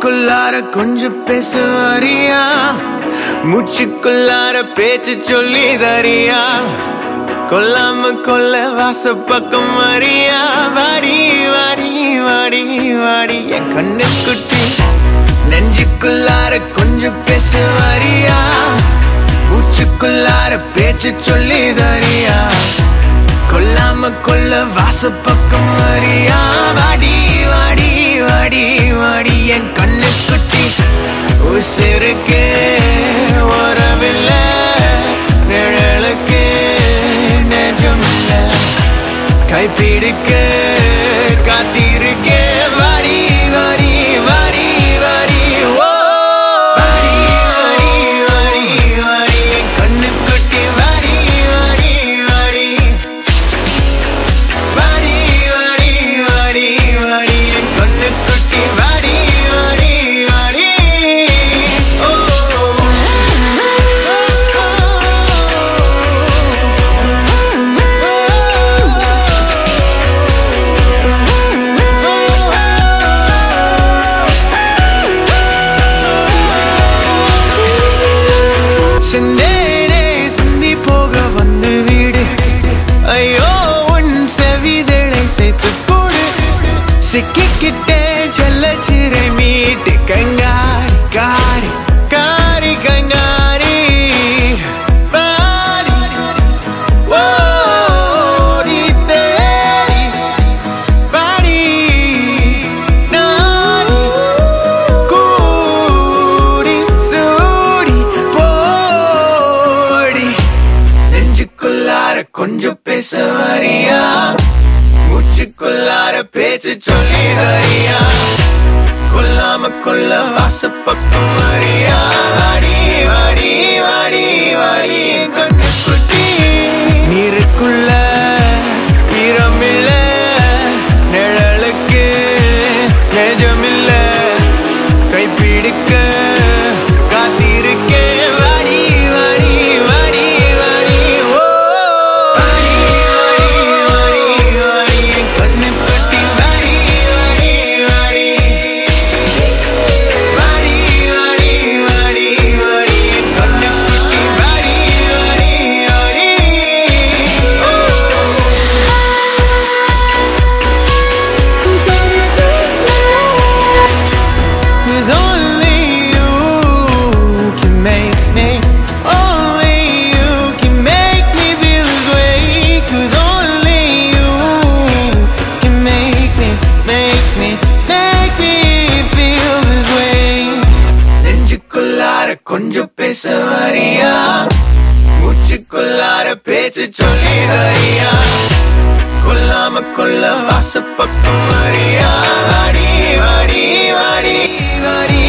நெஞ்சுக்குள்ளார கொஞ்சம் பேசுவாரியா, மூச்சுக்குள்ளார பேச்சு சொல்லி தரியா, கொல்லாம கொல்ல வாச பக்கம் வரியா, வாடி வாடி வாடி வாடி என் கண்ணு குட்டி. நெஞ்சுக்குள்ளார கொஞ்சம் பேசுவாரியா, மூச்சுக்குள்ளார பேச்சு சொல்லி தரியா, கொல்லாம கொல்ல வாச பக்கம் வரியா, வாடி வாடி வாடி வாடி என் கண்ணு குட்டி. உசிருக்கு வரவில்ல, நிழலுக்கு நெஜமில்ல, கைப்பிடிக்க காத்திருக்க, வாடி வாடி வாடி வாடி ஓ வாடி வாடி வாடி வாடி என் கண்ணு குட்டி, வாடி வாடி வாடி வாடி வாடி வாடி வாடி என் கண்ணு குட்டி, வாடி வாடி வாடி ஓ சிந்தேனே சிந்தி போக வந்து வீடு, ஐயோ உன் செவிதழை சேர்த்து கூடு, சிக்கிக்கிட்டே செல்ல சிறை மீட்டு கங்காரி காரி காரி கங்காரி பாரி ஓடி தேடி பாடி நாடி கூடி சூடி போடி. நெஞ்சுக்குள்ளார கொஞ்சம் பேச வரியா, மூச்சுக்குள்ளார பேச்சு சொல்லி ஹரியா, கொல்லாம கொல்ல வாச பக்கம் வரியா, வாடி வாடி வாடி வாடி கண்ணு குட்டி. நீருக்குள்ள ஈரமில்ல, நிழலுக்கு நெஜமில்ல, கைப்பிடிக்க காத்திருக்க, வாடி வாடி வாடி வாடி ஓ வாடி வாடி வாடி வாடி என் கண்ணு குட்டி, வாடி வாடி வாடி வாடி வாடி வாடி வாடி என் கண்ணு குட்டி, வாடி வாடி வாடி ஓ cause only you can make me, only you can make me feel this way, cause only you can make me feel this way. நெஞ்சுக்குள்ளார கொஞ்சம் பேச வரியா, மூச்சுக்குள்ளார பேச்சு சொல்லி ஹரியா, கொல்லாம கொல்ல வாச பக்கம் வரியா, வாடி வாடி வாடி வாடி